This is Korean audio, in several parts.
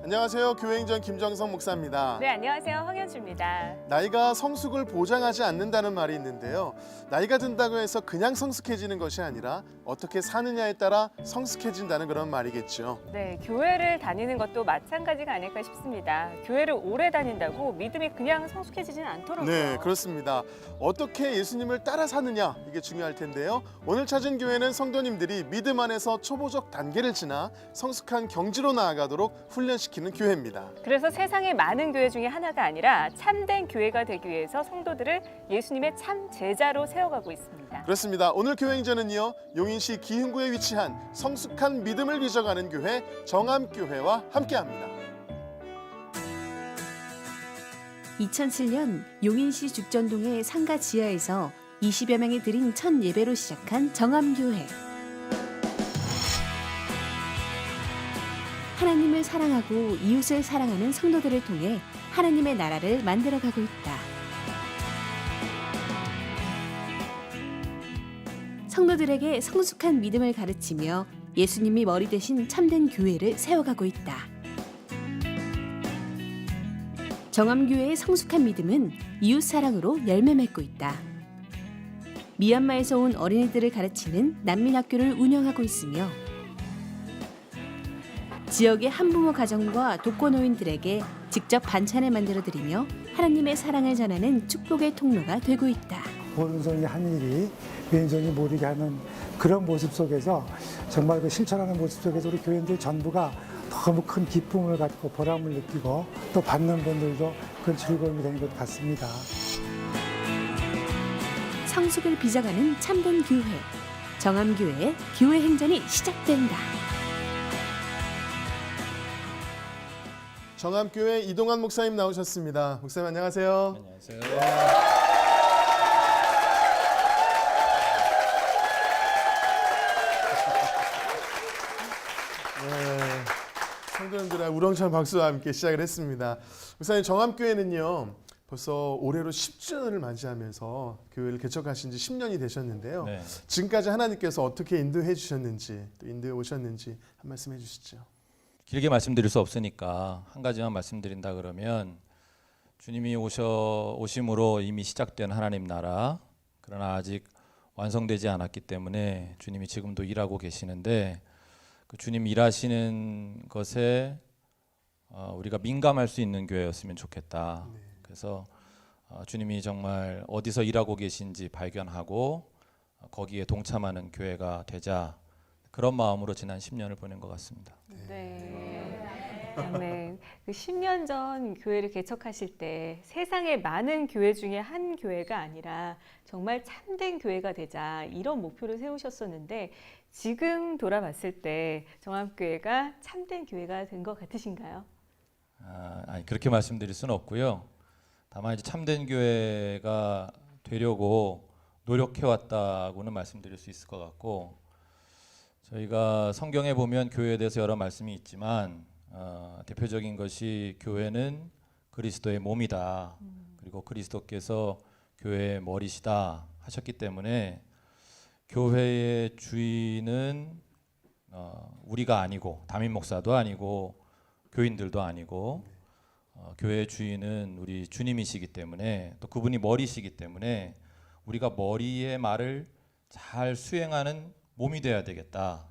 안녕하세요. 교회행전 김정성 목사입니다. 네, 안녕하세요. 황현주입니다. 나이가 성숙을 보장하지 않는다는 말이 있는데요. 나이가 든다고 해서 그냥 성숙해지는 것이 아니라 어떻게 사느냐에 따라 성숙해진다는 그런 말이겠죠. 네, 교회를 다니는 것도 마찬가지가 아닐까 싶습니다. 교회를 오래 다닌다고 믿음이 그냥 성숙해지지는 않더라고요. 네, 그렇습니다. 어떻게 예수님을 따라 사느냐 이게 중요할 텐데요. 오늘 찾은 교회는 성도님들이 믿음 안에서 초보적 단계를 지나 성숙한 경지로 나아가도록 훈련시키는 교회입니다. 그래서 세상의 많은 교회 중에 하나가 아니라 참된 교회가 되기 위해서 성도들을 예수님의 참 제자로 세워가고 있습니다. 그렇습니다. 오늘 교회행전은요, 용인시 기흥구에 위치한 성숙한 믿음을 빚어가는 교회 정암교회와 함께합니다. 2007년 용인시 죽전동의 상가 지하에서 20여 명이 드린 첫 예배로 시작한 정암교회. 하나님을 사랑하고 이웃을 사랑하는 성도들을 통해 하나님의 나라를 만들어가고 있다. 성도들에게 성숙한 믿음을 가르치며 예수님이 머리 대신 참된 교회를 세워가고 있다. 정암교회의 성숙한 믿음은 이웃 사랑으로 열매 맺고 있다. 미얀마에서 온 어린이들을 가르치는 난민학교를 운영하고 있으며 지역의 한부모 가정과 독거노인들에게 직접 반찬을 만들어드리며 하나님의 사랑을 전하는 축복의 통로가 되고 있다. 오른손이 한 일이 왼손이 모르게 하는 그런 모습 속에서 정말 그 실천하는 모습 속에서 우리 교인들 전부가 너무 큰 기쁨을 갖고 보람을 느끼고 또 받는 분들도 그런 즐거움이 되는 것 같습니다. 성숙을 빚어가는 참된 교회, 정암교회의 교회 행전이 시작된다. 정암교회 이동환 목사님 나오셨습니다. 목사님 안녕하세요. 안녕하세요. 네, 성도님들의 우렁찬 박수와 함께 시작을 했습니다. 목사님, 정암교회는요 벌써 올해로 10주년을 맞이하면서 교회를 개척하신 지 10년이 되셨는데요. 네. 지금까지 하나님께서 어떻게 인도해 주셨는지 또 인도해 오셨는지 한 말씀 해주시죠. 길게 말씀드릴 수 없으니까 한 가지만 말씀드린다 그러면 주님이 오심으로 이미 시작된 하나님 나라, 그러나 아직 완성되지 않았기 때문에 주님이 지금도 일하고 계시는데 그 주님 일하시는 것에 우리가 민감할 수 있는 교회였으면 좋겠다. 그래서 주님이 정말 어디서 일하고 계신지 발견하고 거기에 동참하는 교회가 되자, 그런 마음으로 지난 10년을 보낸 것 같습니다. 네. 아멘. 그 10년 전 교회를 개척하실 때 세상의 많은 교회 중에 한 교회가 아니라 정말 참된 교회가 되자, 이런 목표를 세우셨었는데 지금 돌아봤을 때 정암교회가 참된 교회가 된 것 같으신가요? 아니, 그렇게 말씀드릴 수는 없고요. 다만 이제 참된 교회가 되려고 노력해왔다고는 말씀드릴 수 있을 것 같고, 저희가 성경에 보면 교회에 대해서 여러 말씀이 있지만 대표적인 것이 교회는 그리스도의 몸이다. 그리고 그리스도께서 교회의 머리시다 하셨기 때문에 교회의 주인은 우리가 아니고 담임 목사도 아니고 교인들도 아니고 교회의 주인은 우리 주님이시기 때문에, 또 그분이 머리시기 때문에 우리가 머리의 말을 잘 수행하는 몸이 돼야 되겠다.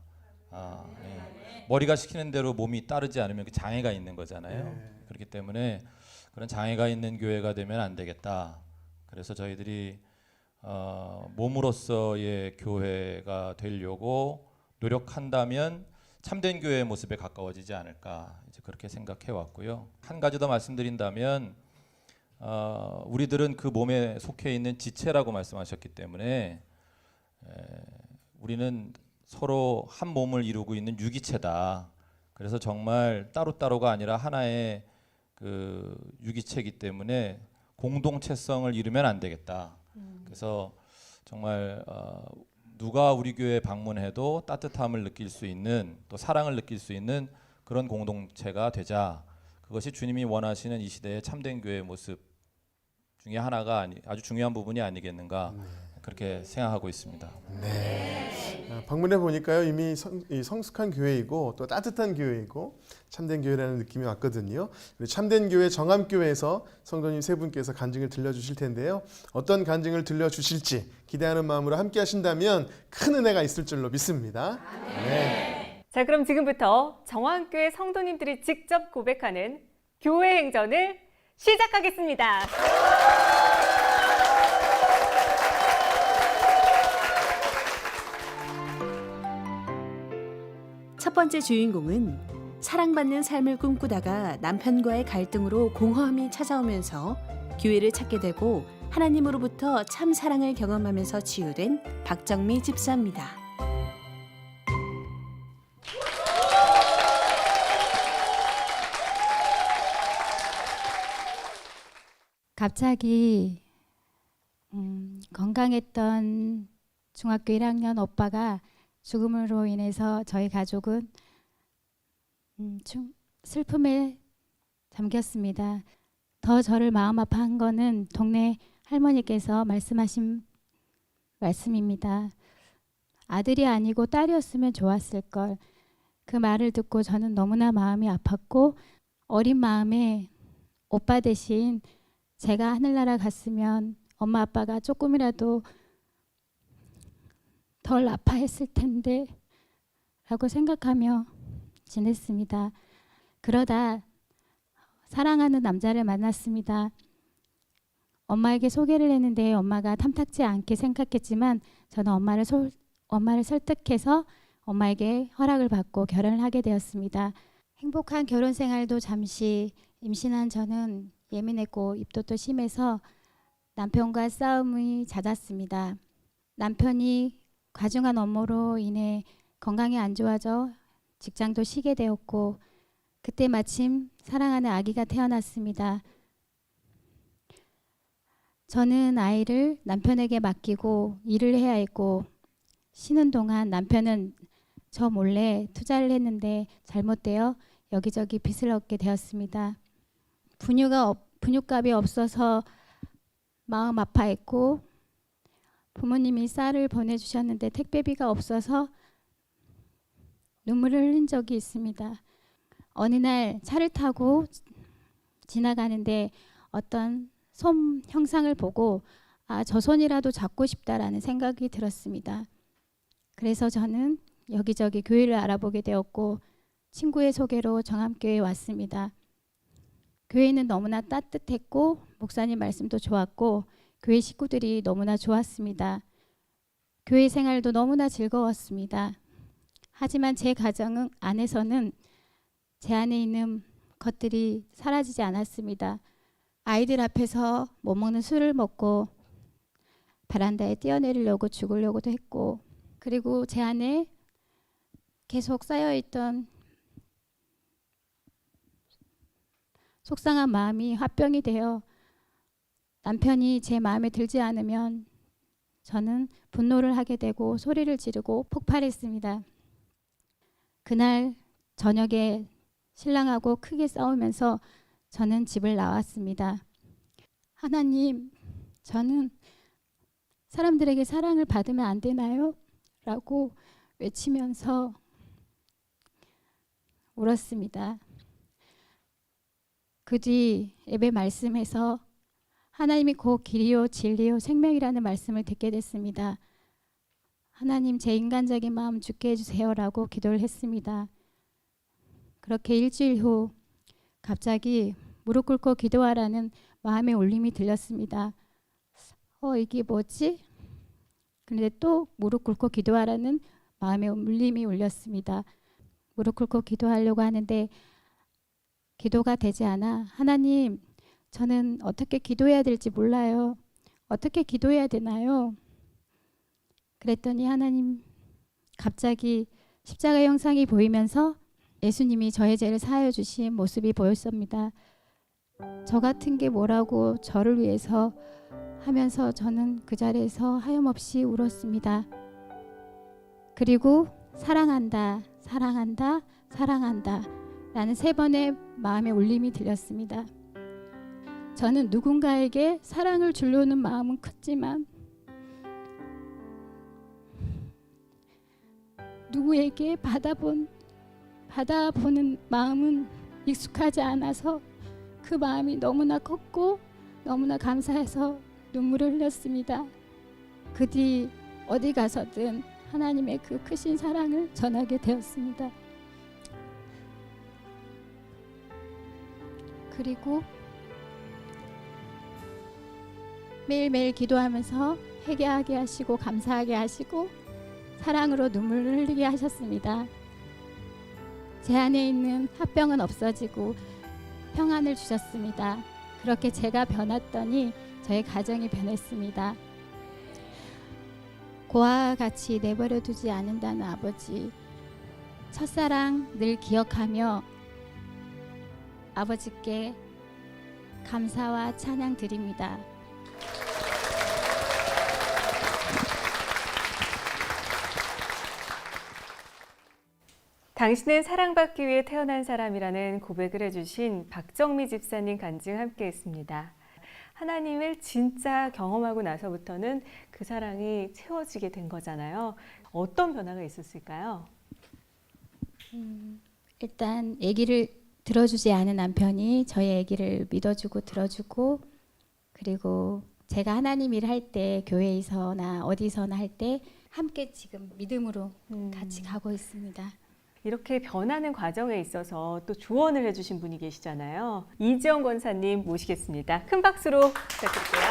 네. 머리가 시키는 대로 몸이 따르지 않으면 그 장애가 있는 거잖아요. 그렇기 때문에 그런 장애가 있는 교회가 되면 안 되겠다. 그래서 저희들이 몸으로서의 교회가 되려고 노력한다면 참된 교회의 모습에 가까워지지 않을까, 이제 그렇게 생각해 왔고요. 한 가지 더 말씀드린다면 우리들은 그 몸에 속해 있는 지체라고 말씀하셨기 때문에 우리는 서로 한 몸을 이루고 있는 유기체다. 그래서 정말 따로따로가 아니라 하나의 그 유기체이기 때문에 공동체성을 이루면 안 되겠다. 그래서 정말 누가 우리 교회에 방문해도 따뜻함을 느낄 수 있는, 또 사랑을 느낄 수 있는 그런 공동체가 되자. 그것이 주님이 원하시는 이 시대의 참된 교회의 모습 중에 하나가 아주 중요한 부분이 아니겠는가, 그렇게 생각하고 있습니다. 방문해 보니까요 이미 이 성숙한 교회이고 또 따뜻한 교회이고 참된 교회라는 느낌이 왔거든요. 우리 참된 교회 정암교회에서 성도님 세 분께서 간증을 들려주실 텐데요. 어떤 간증을 들려주실지 기대하는 마음으로 함께 하신다면 큰 은혜가 있을 줄로 믿습니다. 네. 자, 그럼 지금부터 정황교회 성도님들이 직접 고백하는 교회 행전을 시작하겠습니다. 첫 번째 주인공은 사랑받는 삶을 꿈꾸다가 남편과의 갈등으로 공허함이 찾아오면서 교회를 찾게 되고 하나님으로부터 참 사랑을 경험하면서 치유된 박정미 집사입니다. 갑자기 건강했던 중학교 1학년 오빠가 죽음으로 인해서 저희 가족은 슬픔에 잠겼습니다. 더 저를 마음 아파한 거는 동네 할머니께서 말씀하신 말씀입니다. 아들이 아니고 딸이었으면 좋았을 걸. 그 말을 듣고 저는 너무나 마음이 아팠고 어린 마음에 오빠 대신 제가 하늘나라 갔으면 엄마 아빠가 조금이라도 덜 아파했을 텐데 라고 생각하며 지냈습니다. 그러다 사랑하는 남자를 만났습니다. 엄마에게 소개를 했는데 엄마가 탐탁지 않게 생각했지만 저는 엄마를 설득해서 엄마에게 허락을 받고 결혼을 하게 되었습니다. 행복한 결혼 생활도 잠시 임신한 저는 예민했고 입덧도 심해서 남편과 싸움이 잦았습니다. 남편이 과중한 업무로 인해 건강이 안 좋아져 직장도 쉬게 되었고 그때 마침 사랑하는 아기가 태어났습니다. 저는 아이를 남편에게 맡기고 일을 해야 했고 쉬는 동안 남편은 저 몰래 투자를 했는데 잘못되어 여기저기 빚을 얻게 되었습니다. 분유값이 없어서 마음 아파했고 부모님이 쌀을 보내주셨는데 택배비가 없어서 눈물을 흘린 적이 있습니다. 어느 날 차를 타고 지나가는데 어떤 솜 형상을 보고 저 손이라도 잡고 싶다라는 생각이 들었습니다. 그래서 저는 여기저기 교회를 알아보게 되었고 친구의 소개로 정암교회에 왔습니다. 교회는 너무나 따뜻했고 목사님 말씀도 좋았고 교회 식구들이 너무나 좋았습니다. 교회 생활도 너무나 즐거웠습니다. 하지만 제 가정 안에서는 제 안에 있는 것들이 사라지지 않았습니다. 아이들 앞에서 못 먹는 술을 먹고 베란다에 뛰어내리려고 죽으려고도 했고 그리고 제 안에 계속 쌓여있던 속상한 마음이 화병이 되어 남편이 제 마음에 들지 않으면 저는 분노를 하게 되고 소리를 지르고 폭발했습니다. 그날 저녁에 신랑하고 크게 싸우면서 저는 집을 나왔습니다. 하나님, 저는 사람들에게 사랑을 받으면 안 되나요? 라고 외치면서 울었습니다. 그 뒤 예배 말씀에서 하나님이 곧 길이요 진리요 생명이라는 말씀을 듣게 됐습니다. 하나님 제 인간적인 마음 죽게 해주세요라고 기도를 했습니다. 그렇게 일주일 후 갑자기 무릎 꿇고 기도하라는 마음의 울림이 들렸습니다. 이게 뭐지? 그런데 또 무릎 꿇고 기도하라는 마음의 울림이 울렸습니다. 무릎 꿇고 기도하려고 하는데 기도가 되지 않아 하나님 저는 어떻게 기도해야 될지 몰라요. 어떻게 기도해야 되나요? 그랬더니 하나님 갑자기 십자가 형상이 보이면서 예수님이 저의 죄를 사하여 주신 모습이 보였습니다. 저 같은 게 뭐라고 저를 위해서 하면서 저는 그 자리에서 하염없이 울었습니다. 그리고 사랑한다, 사랑한다, 사랑한다 라는 3번의 마음의 울림이 들렸습니다. 저는 누군가에게 사랑을 주려는 마음은 컸지만 누구에게 받아보는 마음은 익숙하지 않아서 그 마음이 너무나 컸고 너무나 감사해서 눈물을 흘렸습니다. 그 뒤 어디 가서든 하나님의 그 크신 사랑을 전하게 되었습니다. 그리고 매일매일 기도하면서 회개하게 하시고 감사하게 하시고 사랑으로 눈물을 흘리게 하셨습니다. 제 안에 있는 화병은 없어지고 평안을 주셨습니다. 그렇게 제가 변했더니 저의 가정이 변했습니다. 고아와 같이 내버려 두지 않는다는 아버지, 첫사랑 늘 기억하며 아버지께 감사와 찬양 드립니다. 당신은 사랑받기 위해 태어난 사람이라는 고백을 해주신 박정미 집사님 간증 함께했습니다. 하나님을 진짜 경험하고 나서부터는 그 사랑이 채워지게 된 거잖아요. 어떤 변화가 있었을까요? 일단 아기를 들어주지 않은 남편이 저희 아기를 믿어주고 들어주고, 그리고 제가 하나님 일할 때 교회에서나 어디서나 할 때 함께 지금 믿음으로 같이 가고 있습니다. 이렇게 변하는 과정에 있어서 또 조언을 해주신 분이 계시잖아요. 이지영 권사님 모시겠습니다. 큰 박수로 부탁드릴게요.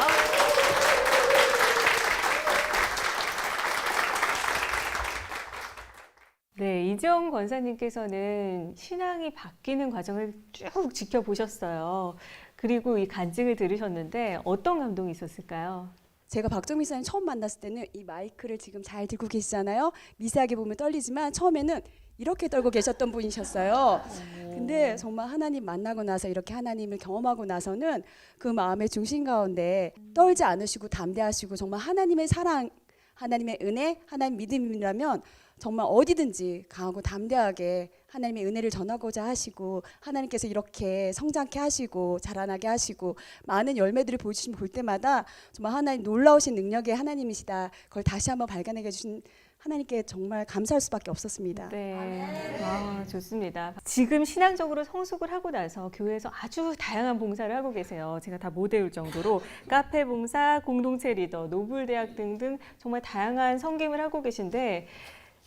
네, 이지영 권사님께서는 신앙이 바뀌는 과정을 쭉 지켜보셨어요. 그리고 이 간증을 들으셨는데 어떤 감동이 있었을까요? 제가 박정미 사님 처음 만났을 때는 이 마이크를 지금 잘 들고 계시잖아요. 미세하게 보면 떨리지만 처음에는 이렇게 떨고 계셨던 분이셨어요. 근데 정말 하나님 만나고 나서 이렇게 하나님을 경험하고 나서는 그 마음의 중심 가운데 떨지 않으시고 담대하시고 정말 하나님의 사랑, 하나님의 은혜, 하나님 믿음이라면 정말 어디든지 강하고 담대하게 하나님의 은혜를 전하고자 하시고 하나님께서 이렇게 성장케 하시고 자라나게 하시고 많은 열매들을 보여주시면 볼 때마다 정말 하나님 놀라우신 능력의 하나님이시다. 그걸 다시 한번 발견해 주신 하나님께 정말 감사할 수밖에 없었습니다. 네, 아, 좋습니다. 지금 신앙적으로 성숙을 하고 나서 교회에서 아주 다양한 봉사를 하고 계세요. 제가 다 못 외울 정도로 카페 봉사, 공동체 리더, 노블대학 등등 정말 다양한 섬김을 하고 계신데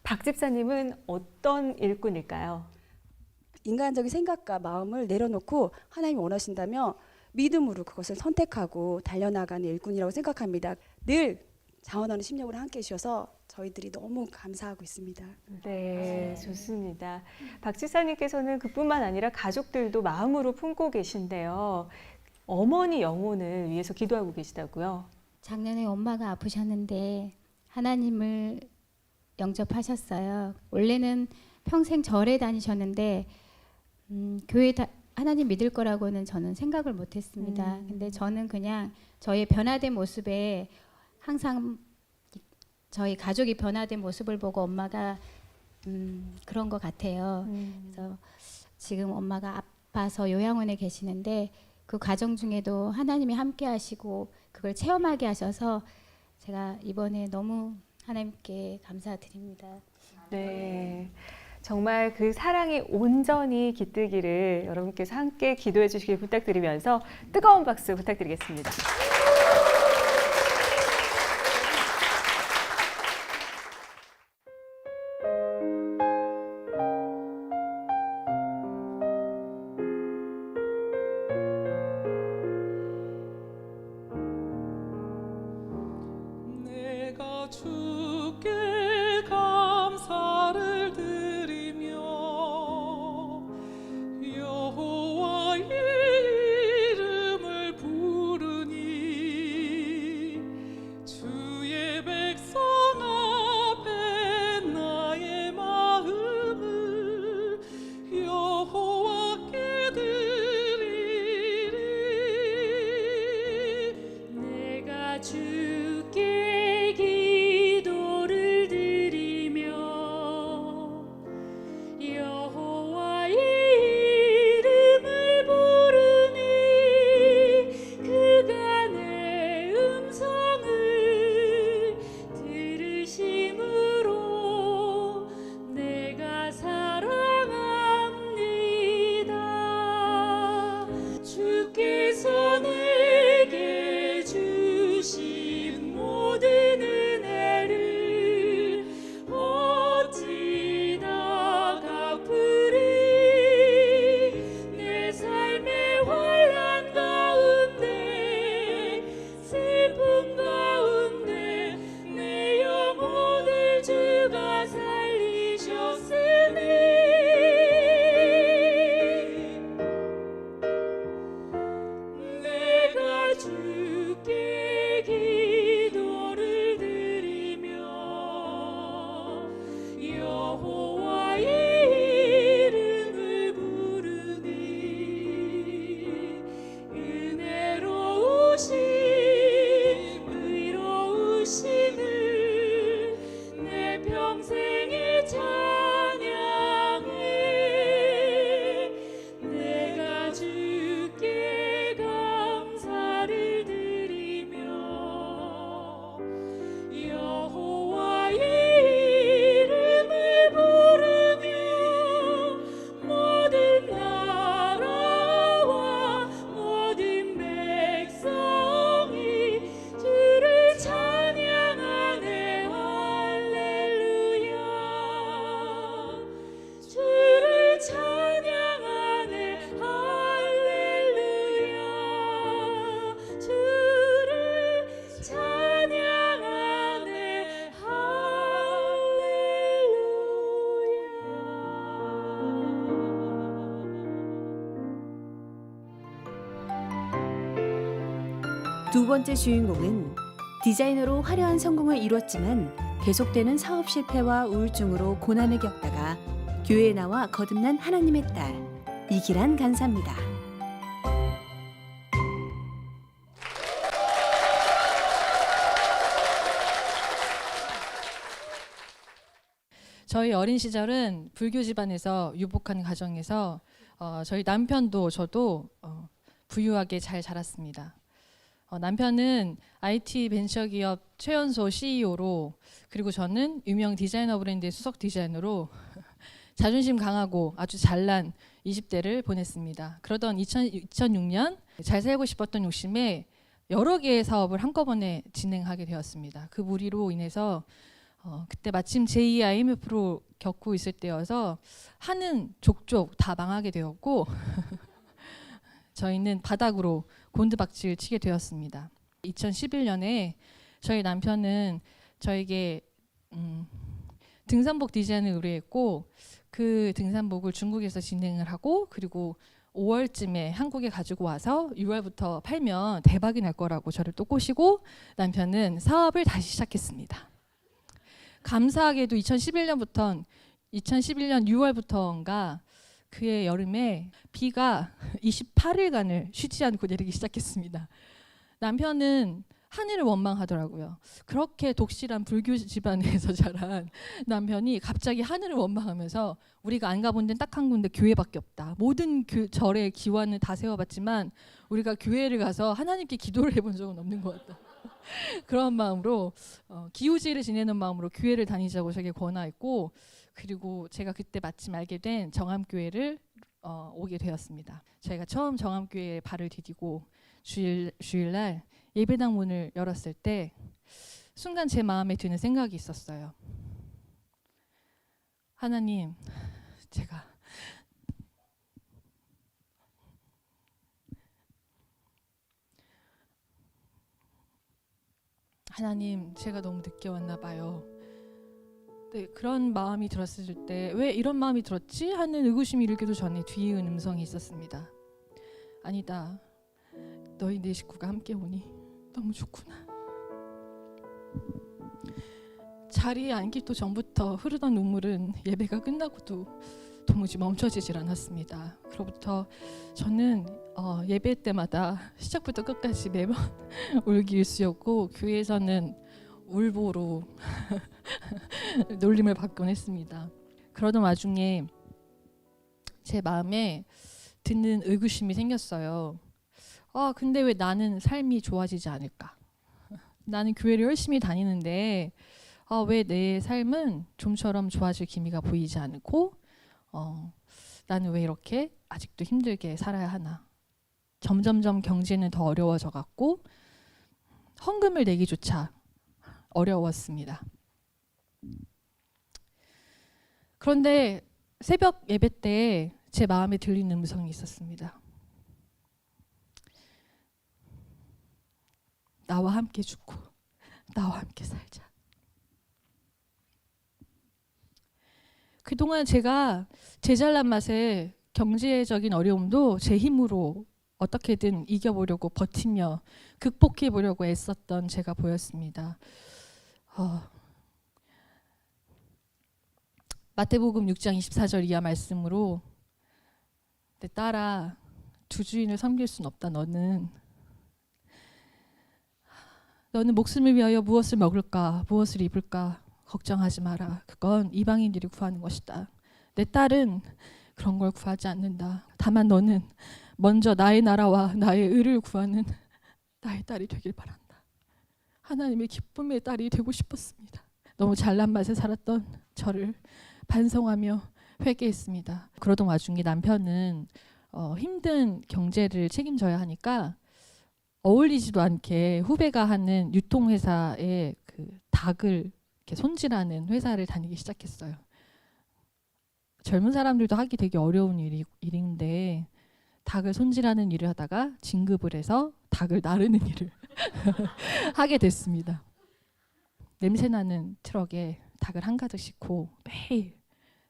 박 집사님은 어떤 일꾼일까요? 인간적인 생각과 마음을 내려놓고 하나님이 원하신다면 믿음으로 그것을 선택하고 달려나가는 일꾼이라고 생각합니다. 늘 자원하는 심령으로 함께 해주셔서 저희들이 너무 감사하고 있습니다. 네, 좋습니다. 박 집사님께서는 그뿐만 아니라 가족들도 마음으로 품고 계신데요. 어머니 영혼을 위해서 기도하고 계시다고요? 작년에 엄마가 아프셨는데 하나님을 영접하셨어요. 원래는 평생 절에 다니셨는데 교회 하나님 믿을 거라고는 저는 생각을 못했습니다. 근데 저는 그냥 저의 변화된 모습에 항상 저희 가족이 변화된 모습을 보고 엄마가 그런 것 같아요. 그래서 지금 엄마가 아파서 요양원에 계시는데 그 과정 중에도 하나님이 함께 하시고 그걸 체험하게 하셔서 제가 이번에 너무 하나님께 감사드립니다. 네, 정말 그 사랑이 온전히 깃들기를 여러분께서 함께 기도해 주시길 부탁드리면서 뜨거운 박수 부탁드리겠습니다. 내가 주께 감사를 드리며 여호와의 이름을 부르니 두 번째 주인공은 디자이너로 화려한 성공을 이뤘지만 계속되는 사업 실패와 우울증으로 고난을 겪다가 교회에 나와 거듭난 하나님의 딸 이기란 간사입니다. 저희 어린 시절은 불교 집안에서 유복한 가정에서 저희 남편도 저도 부유하게 잘 자랐습니다. 남편은 IT 벤처기업 최연소 CEO로, 그리고 저는 유명 디자이너 브랜드의 수석 디자이너로 자존심 강하고 아주 잘난 20대를 보냈습니다. 그러던 2006년 잘 살고 싶었던 욕심에 여러 개의 사업을 한꺼번에 진행하게 되었습니다. 그 무리로 인해서 그때 마침 제2 IMF로 겪고 있을 때여서 하는 족족 다 망하게 되었고 저희는 바닥으로 곤두박질 치게 되었습니다. 2011년에 저희 남편은 저에게 등산복 디자인을 의뢰했고, 그 등산복을 중국에서 진행을 하고, 그리고 5월쯤에 한국에 가지고 와서 6월부터 팔면 대박이 날 거라고 저를 또 꼬시고 남편은 사업을 다시 시작했습니다. 감사하게도 2011년 6월부터인가 그해 여름에 비가 28일간을 쉬지 않고 내리기 시작했습니다. 남편은 하늘을 원망하더라고요. 그렇게 독실한 불교 집안에서 자란 남편이 갑자기 하늘을 원망하면서 우리가 안 가본 데는 딱 한 군데 교회밖에 없다. 모든 절의 기관을 다 세워봤지만 우리가 교회를 가서 하나님께 기도를 해본 적은 없는 것 같다. 그런 마음으로 기우제를 지내는 마음으로 교회를 다니자고 저에게 권하였고, 그리고 제가 그때 마침 알게 된 정암교회를 오게 되었습니다. 저희가 처음 정암교회에 발을 디디고 주일날 예배당 문을 열었을 때 순간 제 마음에 드는 생각이 있었어요. 하나님, 제가 너무 늦게 왔나 봐요. 네, 그런 마음이 들었을 때 왜 이런 마음이 들었지 하는 의구심이 일기도 전에 뒤이은 음성이 있었습니다. 아니다, 너희 네 식구가 함께 오니 너무 좋구나. 자리에 앉기도 전부터 흐르던 눈물은 예배가 끝나고도 도무지 멈춰지질 않았습니다. 그로부터 저는 예배 때마다 시작부터 끝까지 매번 울기 일쑤였고, 교회에서는 울보로 놀림을 받곤 했습니다. 그러던 와중에 제 마음에 드는 의구심이 생겼어요. 근데 왜 나는 삶이 좋아지지 않을까? 나는 교회를 열심히 다니는데 왜 내 삶은 좀처럼 좋아질 기미가 보이지 않고 나는 왜 이렇게 아직도 힘들게 살아야 하나? 점점점 경제는 더 어려워져 갔고 헌금을 내기조차 어려웠습니다. 그런데 새벽 예배 때 제 마음에 들리는 음성이 있었습니다. 나와 함께 죽고 나와 함께 살자. 그동안 제가 제 잘난 맛에 경제적인 어려움도 제 힘으로 어떻게든 이겨보려고 버티며 극복해보려고 애썼던 제가 보였습니다. 마태복음 6장 24절 이하 말씀으로, 내 딸아, 두 주인을 섬길 순 없다. 너는 목숨을 위하여 무엇을 먹을까, 무엇을 입을까 걱정하지 마라. 그건 이방인들이 구하는 것이다. 내 딸은 그런 걸 구하지 않는다. 다만 너는 먼저 나의 나라와 나의 의를 구하는 나의 딸이 되길 바란다. 하나님의 기쁨의 딸이 되고 싶었습니다. 너무 잘난 맛에 살았던 저를 반성하며 회개했습니다. 그러던 와중에 남편은 힘든 경제를 책임져야 하니까 어울리지도 않게 후배가 하는 유통회사의 그 닭을 이렇게 손질하는 회사를 다니기 시작했어요. 젊은 사람들도 하기 되게 어려운 일인데 닭을 손질하는 일을 하다가 진급을 해서 닭을 나르는 일을 하게 됐습니다. 냄새나는 트럭에 닭을 한가득 싣고 매일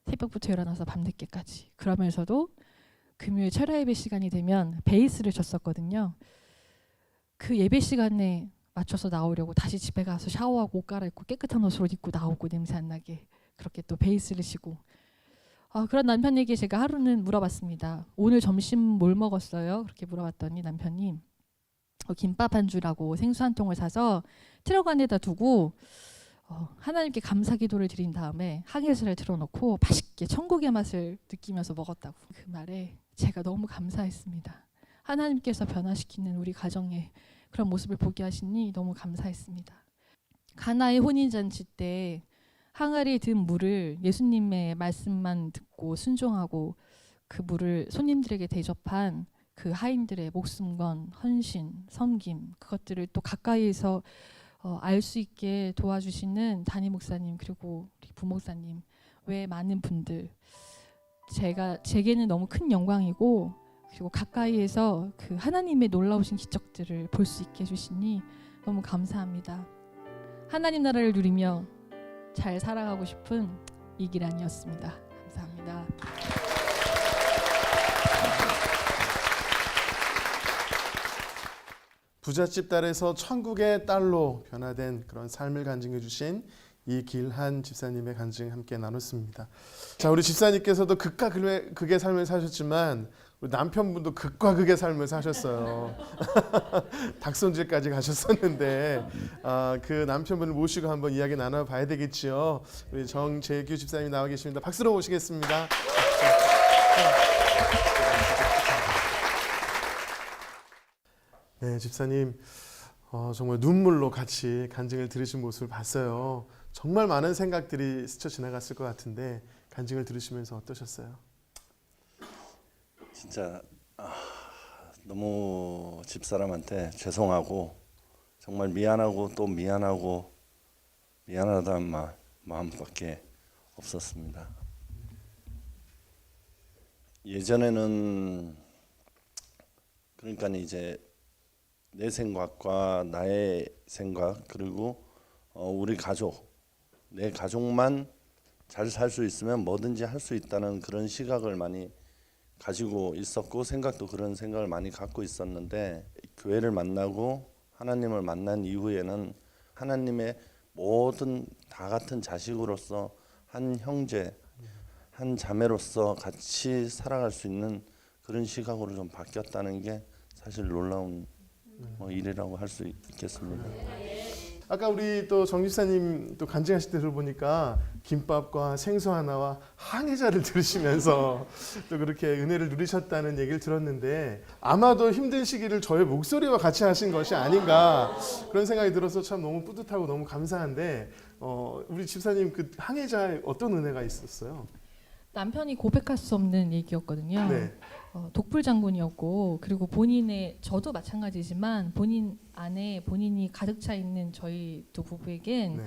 새벽부터 일어나서 밤늦게까지, 그러면서도 금요일 철야 예배 시간이 되면 베이스를 쳤었거든요. 그 예배 시간에 맞춰서 나오려고 다시 집에 가서 샤워하고 옷 갈아입고 깨끗한 옷으로 입고 나오고 냄새 안 나게 그렇게 또 베이스를 시고 그런 남편에게 제가 하루는 물어봤습니다. 오늘 점심 뭘 먹었어요? 그렇게 물어봤더니 남편이 김밥 한 줄하고 생수 한 통을 사서 트럭 안에다 두고 하나님께 감사 기도를 드린 다음에 항해사를 틀어놓고 맛있게 천국의 맛을 느끼면서 먹었다고. 그 말에 제가 너무 감사했습니다. 하나님께서 변화시키는 우리 가정의 그런 모습을 보게 하시니 너무 감사했습니다. 가나의 혼인잔치 때 항아리에 든 물을 예수님의 말씀만 듣고 순종하고 그 물을 손님들에게 대접한 그 하인들의 목숨 건 헌신, 섬김 그것들을 또 가까이에서 알 수 있게 도와주시는 담임 목사님 그리고 우리 부목사님 외 많은 분들 제게는 너무 큰 영광이고 그리고 가까이에서 그 하나님의 놀라우신 기적들을 볼 수 있게 해주시니 너무 감사합니다. 하나님 나라를 누리며 잘 살아가고 싶은 이기란이었습니다. 감사합니다. 부잣집 딸에서 천국의 딸로 변화된 그런 삶을 간증해 주신 이길한 집사님의 간증 함께 나눴습니다. 자, 우리 집사님께서도 극과 극의 삶을 사셨지만 우리 남편분도 극과 극의 삶을 사셨어요. 닭손질까지 가셨었는데 그 남편분을 모시고 한번 이야기 나눠봐야 되겠지요. 우리 정재규 집사님이 나와 계십니다. 박수로 모시겠습니다. 네, 집사님 정말 눈물로 같이 간증을 들으신 모습을 봤어요. 정말 많은 생각들이 스쳐 지나갔을 것 같은데 간증을 들으시면서 어떠셨어요? 진짜 너무 집사람한테 죄송하고 정말 미안하고 또 미안하고 미안하다는 마음밖에 없었습니다. 예전에는 그러니까 이제 내 생각과 나의 생각 그리고 우리 가족 내 가족만 잘 살 수 있으면 뭐든지 할 수 있다는 그런 시각을 많이 가지고 있었고 생각도 그런 생각을 많이 갖고 있었는데 교회를 만나고 하나님을 만난 이후에는 하나님의 모든 다 같은 자식으로서 한 형제 한 자매로서 같이 살아갈 수 있는 그런 시각으로 좀 바뀌었다는 게 사실 놀라운 일이라고 할 수 있겠습니다. 아까 우리 또 정 집사님 또 간증하실 때 들어보니까 김밥과 생수 하나와 항해자를 들으시면서 또 그렇게 은혜를 누리셨다는 얘기를 들었는데 아마도 힘든 시기를 저의 목소리와 같이 하신 것이 아닌가 그런 생각이 들어서 참 너무 뿌듯하고 너무 감사한데 우리 집사님 그 항해자에 어떤 은혜가 있었어요? 남편이 고백할 수 없는 얘기였거든요. 네. 독불 장군이었고 그리고 본인의 저도 마찬가지지만 본인 안에 본인이 가득 차 있는 저희 두 부부에겐 네.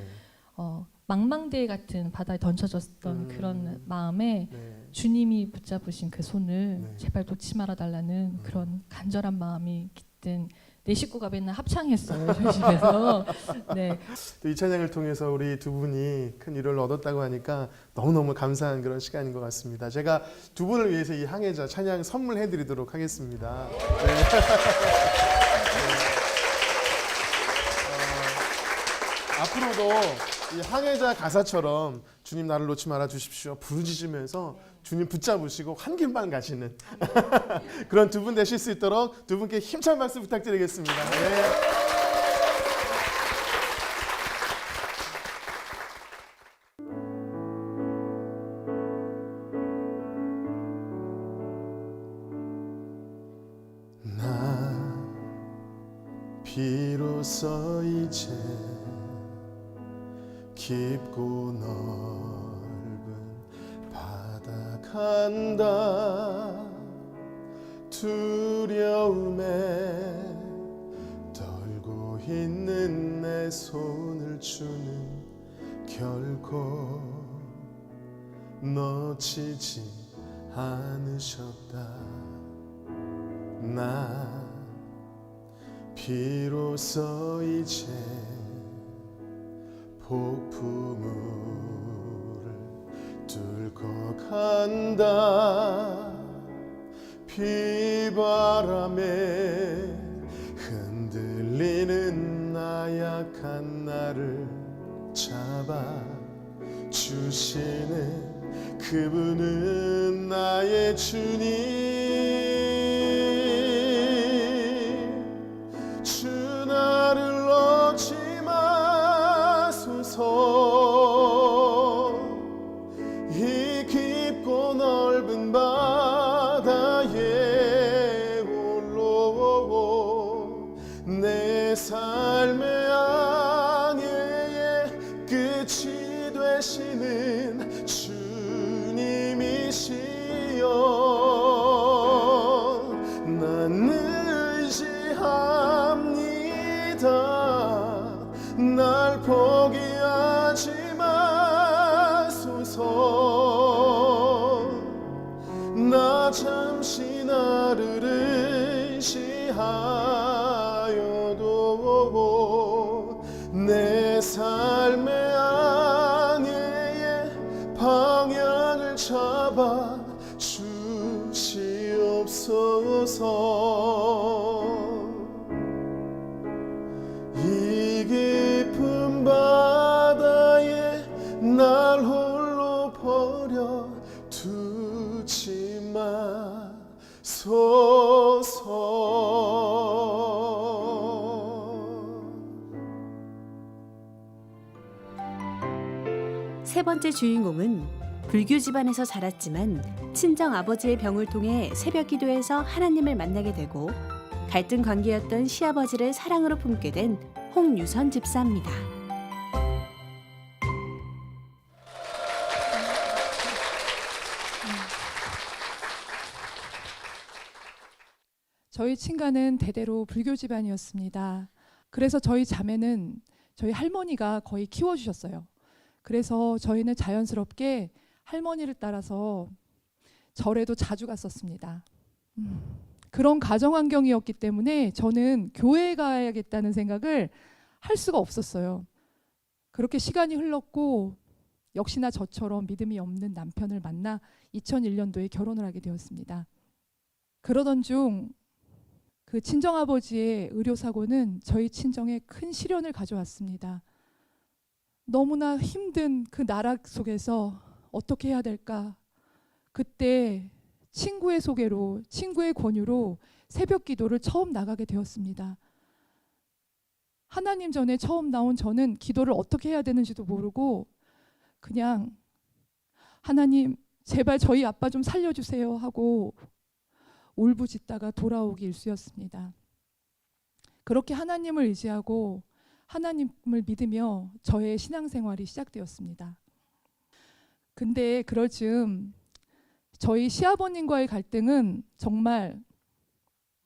망망대해 같은 바다에 던져졌던 그런 마음에 네. 주님이 붙잡으신 그 손을 네. 제발 놓지 말아 달라는 그런 간절한 마음이 깃든 내 식구가 맨날 합창했어요 저희 집에서. 네. 또 이 찬양을 통해서 우리 두 분이 큰 위로를 얻었다고 하니까 너무너무 감사한 그런 시간인 것 같습니다. 제가 두 분을 위해서 이 항해자 찬양 선물해드리도록 하겠습니다. 네. 앞으로도 이 항해자 가사처럼 주님 나를 놓지 말아 주십시오 부르짖으면서 주님 붙잡으시고 한 길만 가시는 그런 두 분 되실 수 있도록 두 분께 힘찬 박수 부탁드리겠습니다. 네. 나 비로소 이제 깊고 넓은 바다 간다 두려움에 떨고 있는 내 손을 주는 결코 놓치지 않으셨다. 나 비로소 이제 폭풍우를 뚫고 간다. 비바람에 흔들려 울리는 나약한 나를 잡아 주시는 그분은 나의 주님. 주 나를 놓지 마소서. 이 깊고 넓은 바다에 홀로 내 삶의 항해의 끝이 되시는 주님이시여. 난 의지합니다. 날 포기하지 마소서. 나 잠시 나를 의지하여도 내 삶의 항해의 방향을 잡아 주시옵소서. 이 깊은 바다에 날 홀로 버려 두지 마소서. 세 번째 주인공은 불교 집안에서 자랐지만 친정 아버지의 병을 통해 새벽 기도에서 하나님을 만나게 되고 갈등 관계였던 시아버지를 사랑으로 품게 된 홍유선 집사입니다. 저희 친가는 대대로 불교 집안이었습니다. 그래서 저희 자매는 저희 할머니가 거의 키워주셨어요. 그래서 저희는 자연스럽게 할머니를 따라서 절에도 자주 갔었습니다. 그런 가정 환경이었기 때문에 저는 교회에 가야겠다는 생각을 할 수가 없었어요. 그렇게 시간이 흘렀고 역시나 저처럼 믿음이 없는 남편을 만나 2001년도에 결혼을 하게 되었습니다. 그러던 중 그 친정아버지의 의료사고는 저희 친정에 큰 시련을 가져왔습니다. 너무나 힘든 그 나락 속에서 어떻게 해야 될까? 그때 친구의 소개로, 친구의 권유로 새벽 기도를 처음 나가게 되었습니다. 하나님 전에 처음 나온 저는 기도를 어떻게 해야 되는지도 모르고 그냥 하나님 제발 저희 아빠 좀 살려주세요 하고 울부짖다가 돌아오기 일쑤였습니다. 그렇게 하나님을 의지하고 하나님을 믿으며 저의 신앙생활이 시작되었습니다. 근데 그럴 즈음 저희 시아버님과의 갈등은 정말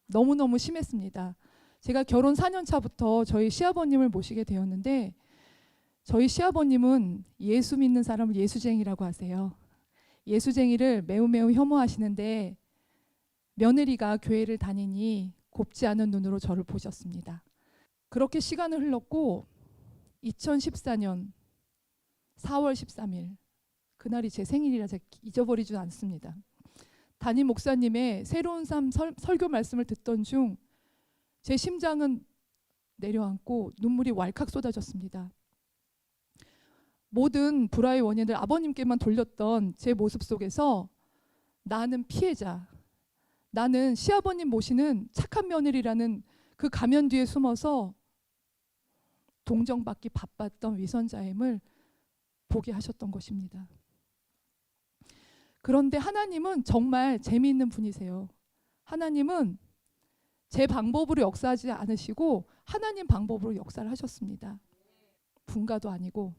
너무너무 심했습니다. 제가 결혼 4년 차부터 저희 시아버님을 모시게 되었는데 저희 시아버님은 예수 믿는 사람을 예수쟁이라고 하세요. 예수쟁이를 매우 혐오하시는데 며느리가 교회를 다니니 곱지 않은 눈으로 저를 보셨습니다. 그렇게 시간을 흘렀고 2014년 4월 13일 그날이 제 생일이라 제가 잊어버리지 않습니다. 담임 목사님의 새로운 삶 설교 말씀을 듣던 중 제 심장은 내려앉고 눈물이 왈칵 쏟아졌습니다. 모든 불화의 원인을 아버님께만 돌렸던 제 모습 속에서 나는 피해자, 나는 시아버님 모시는 착한 며느리라는 그 가면 뒤에 숨어서 동정받기 바빴던 위선자임을 보게 하셨던 것입니다. 그런데 하나님은 정말 재미있는 분이세요. 하나님은 제 방법으로 역사하지 않으시고 하나님 방법으로 역사를 하셨습니다. 분가도 아니고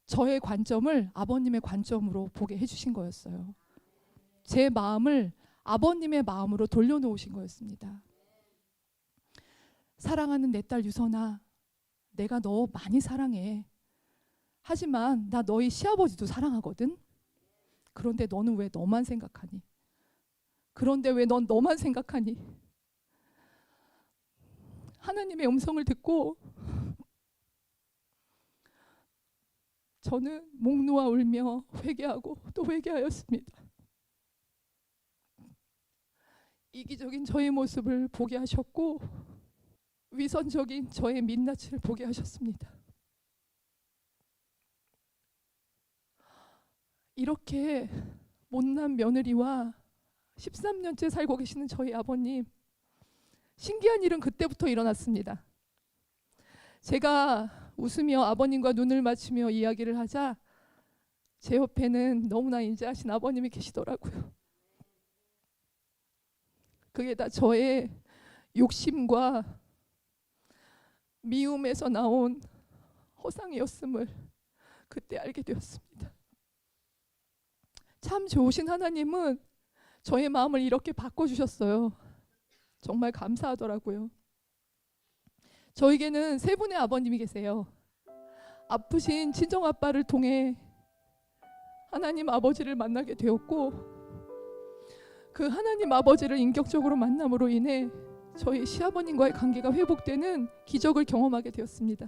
저의 관점을 아버님의 관점으로 보게 해주신 거였어요. 제 마음을 아버님의 마음으로 돌려놓으신 거였습니다. 사랑하는 내 딸 유선아, 내가 너 많이 사랑해. 하지만 나 너희 시아버지도 사랑하거든. 그런데 너는 왜 너만 생각하니? 그런데 왜 넌 너만 생각하니? 하나님의 음성을 듣고 저는 목 놓아 울며 회개하고 또 회개하였습니다. 이기적인 저의 모습을 보게 하셨고 위선적인 저의 민낯을 보게 하셨습니다. 이렇게 못난 며느리와 13년째 살고 계시는 저희 아버님, 신기한 일은 그때부터 일어났습니다. 제가 웃으며 아버님과 눈을 맞추며 이야기를 하자 제 옆에는 너무나 인자하신 아버님이 계시더라고요. 그게 다 저의 욕심과 미움에서 나온 허상이었음을 그때 알게 되었습니다. 참 좋으신 하나님은 저의 마음을 이렇게 바꿔주셨어요. 정말 감사하더라고요. 저에게는 세 분의 아버님이 계세요. 아프신 친정아빠를 통해 하나님 아버지를 만나게 되었고, 그 하나님 아버지를 인격적으로 만남으로 인해 저희 시아버님과의 관계가 회복되는 기적을 경험하게 되었습니다.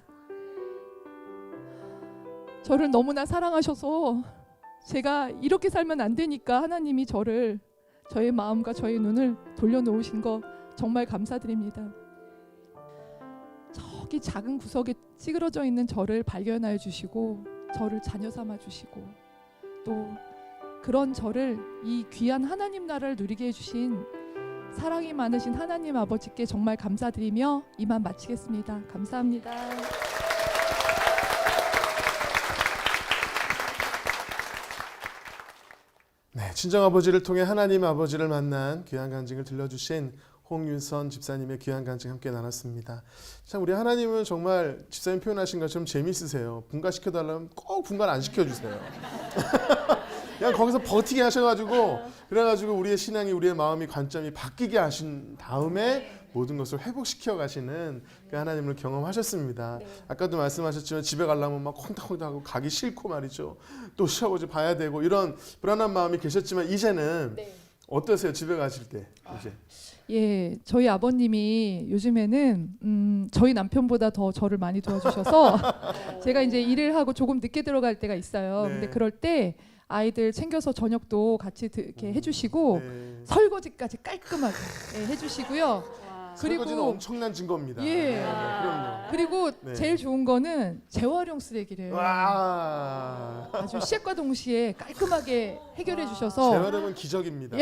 저를 너무나 사랑하셔서 제가 이렇게 살면 안 되니까 하나님이 저의 마음과 저의 눈을 돌려놓으신 거 정말 감사드립니다. 저기 작은 구석에 찌그러져 있는 저를 발견하여 주시고 저를 자녀 삼아 주시고 또 그런 저를 이 귀한 하나님 나라를 누리게 해주신 사랑이 많으신 하나님 아버지께 정말 감사드리며 이만 마치겠습니다. 감사합니다. 네, 친정아버지를 통해 하나님 아버지를 만난 귀한 간증을 들려주신 홍윤선 집사님의 귀한 간증 함께 나눴습니다. 참 우리 하나님은 정말 집사님 표현하신 것처럼 재미있으세요. 분가시켜달라면 꼭 분가를 안 시켜주세요. 그냥 거기서 버티게 하셔가지고 그래가지고 우리의 신앙이 우리의 마음이 관점이 바뀌게 하신 다음에 모든 것을 회복시켜 가시는 그 하나님을 경험하셨습니다. 아까도 말씀하셨지만 집에 가려면 막 콩닥콩닥하고 가기 싫고 말이죠. 또 시아버지 봐야 되고 이런 불안한 마음이 계셨지만 이제는 어떠세요? 집에 가실 때 이제? 예, 저희 아버님이 요즘에는 저희 남편보다 더 저를 많이 도와주셔서 제가 이제 일을 하고 조금 늦게 들어갈 때가 있어요. 근데 그럴 때 아이들 챙겨서 저녁도 같이 이렇게 해주시고 설거지까지 깔끔하게 해주시고요. 설거지는 엄청난 증거입니다. 예. 그럼요. 그리고 제일 좋은 거는 재활용 쓰레기를 와. 아주 시작과 동시에 깔끔하게 해결해 주셔서 재활용은 기적입니다.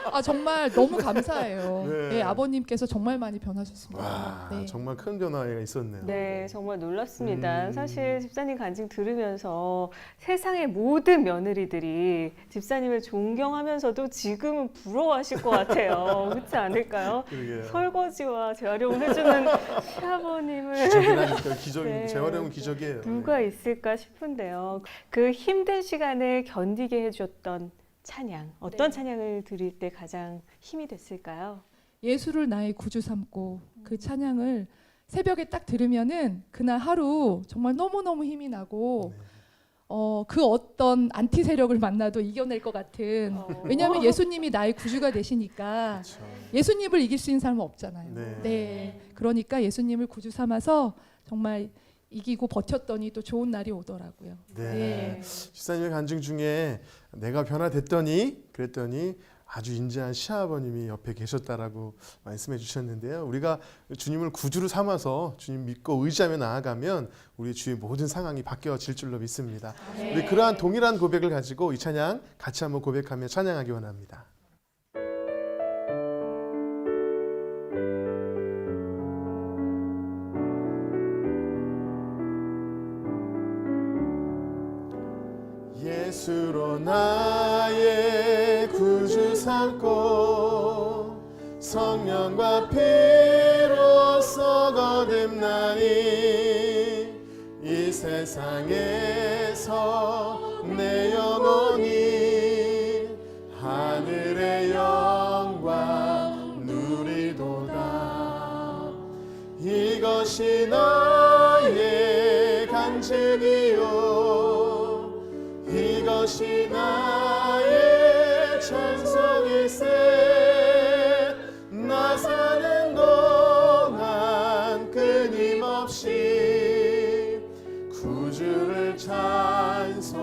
아 정말 너무 감사해요. 네. 네, 아버님께서 정말 많이 변하셨습니다. 와, 네. 정말 큰 변화가 있었네요. 네, 정말 놀랐습니다. 사실 집사님 간증 들으면서 세상의 모든 며느리들이 집사님을 존경하면서도 지금은 부러워하실 것 같아요. 그렇지 않을까요? 그러게요. 설거지와 재활용을 해주는 시아버님을 기적이라니까 기적입니다. 네. 재활용은 기적이에요. 누가 있을까 싶은데요. 그 힘든 시간을 견디게 해줬던 찬양, 어떤 찬양을 드릴 때 가장 힘이 됐을까요? 예수를 나의 구주 삼고 그 찬양을 새벽에 딱 들으면은 그날 하루 정말 너무너무 힘이 나고 그 어떤 안티 세력을 만나도 이겨낼 것 같은 왜냐하면 예수님이 나의 구주가 되시니까 그렇죠. 예수님을 이길 수 있는 사람은 없잖아요. 네. 네. 그러니까 예수님을 구주 삼아서 정말 이기고 버텼더니 또 좋은 날이 오더라고요. 네. 집사님의 간증 중에 내가 변화됐더니 그랬더니 아주 인자한 시아버님이 옆에 계셨다라고 말씀해 주셨는데요. 우리가 주님을 구주로 삼아서 주님 믿고 의지하며 나아가면 우리 주의 모든 상황이 바뀌어질 줄로 믿습니다. 우리 그러한 동일한 고백을 가지고 이 찬양 같이 한번 고백하며 찬양하기 원합니다. 예수로 나의 구주 삼고 성령과 피로써 거듭나니 이 세상에서 내 영혼이 하늘의 영광 누리도다. 이것이 나의 간증이요 이것이 나의 찬송일세. 나 사는 동안 끊임없이 구주를 찬송하리로다.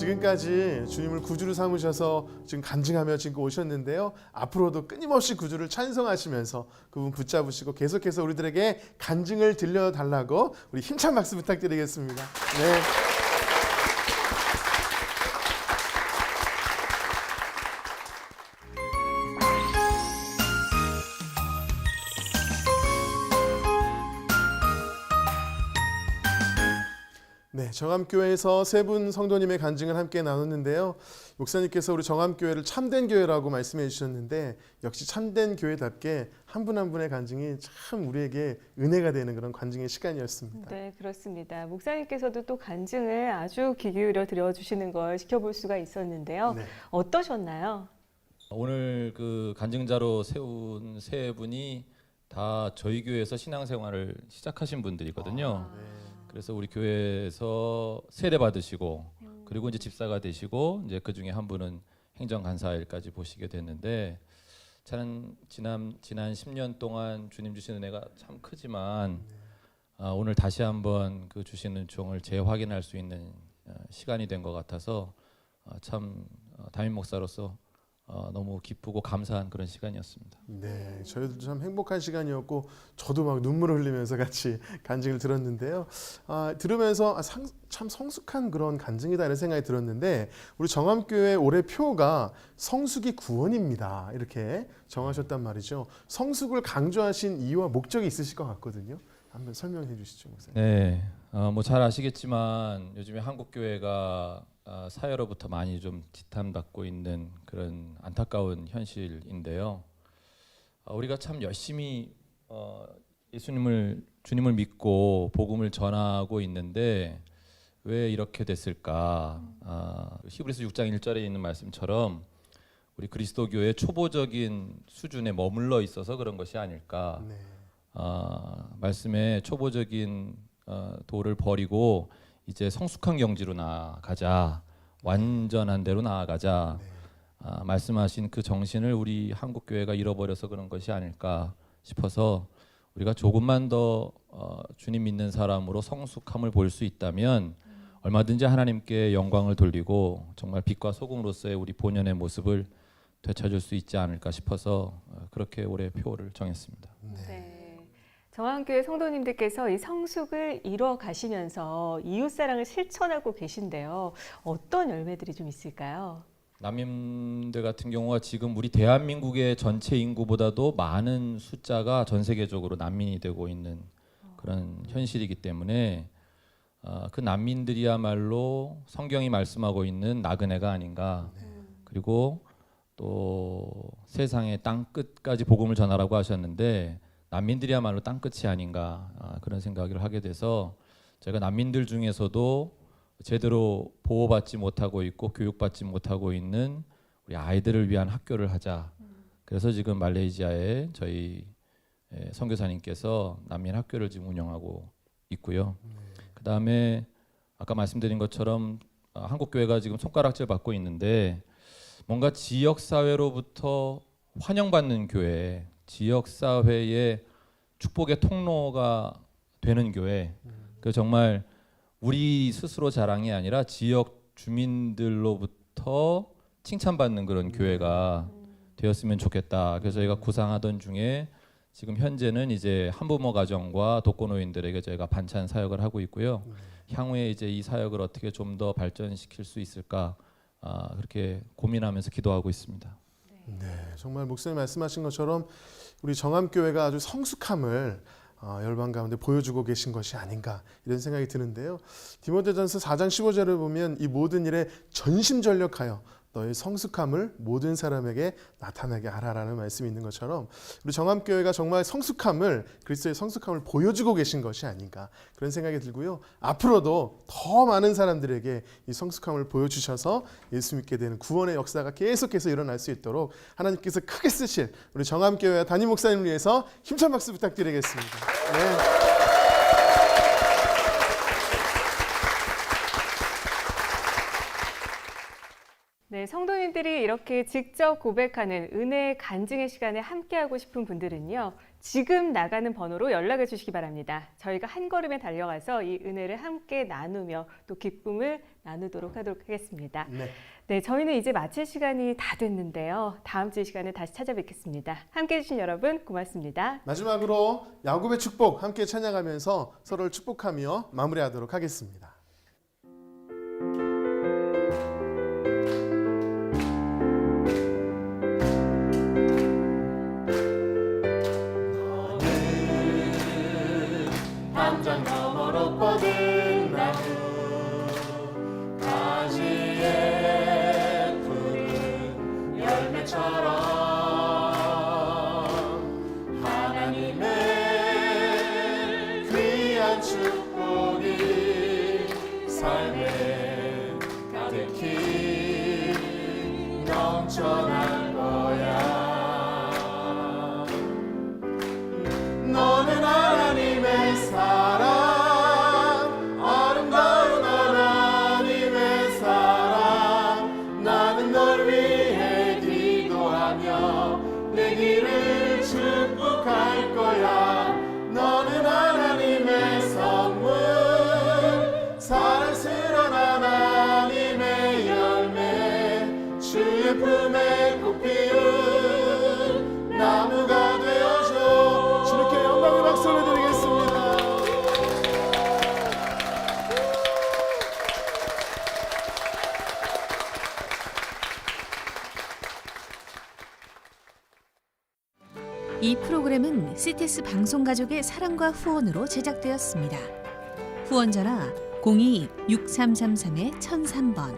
지금까지 주님을 구주로 삼으셔서 지금 간증하며 지금 오셨는데요. 앞으로도 끊임없이 구주를 찬송하시면서 그분 붙잡으시고 계속해서 우리들에게 간증을 들려달라고 우리 힘찬 박수 부탁드리겠습니다. 네. 네, 정암교회에서 세 분 성도님의 간증을 함께 나눴는데요. 목사님께서 우리 정암교회를 참된 교회라고 말씀해 주셨는데 역시 참된 교회답게 한 분 한 분의 간증이 참 우리에게 은혜가 되는 그런 간증의 시간이었습니다. 네, 그렇습니다. 목사님께서도 또 간증을 아주 귀 기울여 들어주시는 걸 지켜볼 수가 있었는데요. 네. 어떠셨나요? 오늘 그 간증자로 세운 세 분이 다 저희 교회에서 신앙생활을 시작하신 분들이거든요. 그래서 우리 교회에서 세례 받으시고 그리고 이제 집사가 되시고 이제 그 중에 한 분은 행정간사일까지 보시게 됐는데 저는 지난 10년 동안 주님 주신 은혜가 참 크지만 오늘 다시 한번 그 주시는 종을 재확인할 수 있는 시간이 된 것 같아서 참 담임 목사로서 너무 기쁘고 감사한 그런 시간이었습니다. 네, 저희도 참 행복한 시간이었고 저도 막 눈물을 흘리면서 같이 간증을 들었는데요. 들으면서 참 성숙한 그런 간증이다 이런 생각이 들었는데 우리 정암교회 올해 표가 성숙이 구원입니다. 이렇게 정하셨단 말이죠. 성숙을 강조하신 이유와 목적이 있으실 것 같거든요. 한번 설명해 주시죠, 목사님. 네, 뭐 잘 아시겠지만 요즘에 한국 교회가 사회로부터 많이 좀 지탄받고 있는 그런 안타까운 현실인데요. 우리가 참 열심히 주님을 믿고 복음을 전하고 있는데 왜 이렇게 됐을까? 히브리서 6장 1절에 있는 말씀처럼 우리 그리스도교의 초보적인 수준에 머물러 있어서 그런 것이 아닐까? 네. 말씀에 초보적인 도를 버리고 이제 성숙한 경지로 나아가자, 완전한 대로 나아가자. 말씀하신 그 정신을 우리 한국 교회가 잃어버려서 그런 것이 아닐까 싶어서 우리가 조금만 더 주님 믿는 사람으로 성숙함을 볼 수 있다면 얼마든지 하나님께 영광을 돌리고 정말 빛과 소금으로서의 우리 본연의 모습을 되찾을 수 있지 않을까 싶어서 그렇게 올해 표를 정했습니다. 네. 정암교회 성도님들께서 이 성숙을 이뤄 가시면서 이웃사랑을 실천하고 계신데요. 어떤 열매들이 좀 있을까요? 난민들 같은 경우가 지금 우리 대한민국의 전체 인구보다도 많은 숫자가 전 세계적으로 난민이 되고 있는 그런 현실이기 때문에 그 난민들이야말로 성경이 말씀하고 있는 나그네가 아닌가. 그리고 또 세상의 땅 끝까지 복음을 전하라고 하셨는데 난민들이야말로 땅 끝이 아닌가 그런 생각을 하게 돼서 제가 난민들 중에서도 제대로 보호받지 못하고 있고 교육받지 못하고 있는 우리 아이들을 위한 학교를 하자. 그래서 지금 말레이시아에 저희 선교사님께서 난민 학교를 지금 운영하고 있고요. 그 다음에 아까 말씀드린 것처럼 한국 교회가 지금 손가락질 받고 있는데 뭔가 지역 사회로부터 환영받는 교회, 지역 사회의 축복의 통로가 되는 교회. 그 정말 우리 스스로 자랑이 아니라 지역 주민들로부터 칭찬받는 그런 교회가 되었으면 좋겠다. 그래서 저희가 구상하던 중에 지금 현재는 이제 한부모 가정과 독거노인들에게 저희가 반찬 사역을 하고 있고요. 향후에 이제 이 사역을 어떻게 좀 더 발전시킬 수 있을까 그렇게 고민하면서 기도하고 있습니다. 네, 정말 목사님 말씀하신 것처럼 우리 정암교회가 아주 성숙함을 열방 가운데 보여주고 계신 것이 아닌가 이런 생각이 드는데요. 디모데전서 4장 15절을 보면 이 모든 일에 전심전력하여 너의 성숙함을 모든 사람에게 나타나게 하라라는 말씀이 있는 것처럼 우리 정암교회가 정말 성숙함을 그리스도의 성숙함을 보여주고 계신 것이 아닌가 그런 생각이 들고요. 앞으로도 더 많은 사람들에게 이 성숙함을 보여주셔서 예수 믿게 되는 구원의 역사가 계속해서 일어날 수 있도록 하나님께서 크게 쓰실 우리 정암교회와 담임 목사님을 위해서 힘찬 박수 부탁드리겠습니다. 네. 네, 네, 성도님들이 이렇게 직접 고백하는 은혜 간증의 시간에 함께하고 싶은 분들은요. 지금 나가는 번호로 연락을 주시기 바랍니다. 저희가 한 걸음에 달려가서 이 은혜를 함께 나누며 또 기쁨을 나누도록 하도록 하겠습니다. 네, 저희는 이제 마칠 시간이 다 됐는데요. 다음 주 이 시간에 다시 찾아뵙겠습니다. 함께해 주신 여러분 고맙습니다. 마지막으로 야곱의 축복 함께 찬양하면서 서로를 축복하며 마무리하도록 하겠습니다. 담장 너머로 뻗은 나무 가지에 푸른 열매처럼 하나님의 귀한 축복이 삶에 가득히 넘쳐날 거야. 너는 하나님의 사랑, 아름다운 하나님의 사랑. 나는 널 위해 기도하며 내 길을 축복할 거야. 너는 하나님의 선물, 사랑스러운 하나님의 열매, 주의 품에 꽃 피운 나무가 되어줘. 주님께 영광의 박수를 드리겠습니다. 이 프로그램은 CTS 방송가족의 사랑과 후원으로 제작되었습니다. 후원 전화 02-6333-1003번,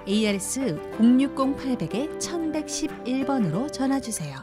ARS 060-800-1111번으로 전화 주세요.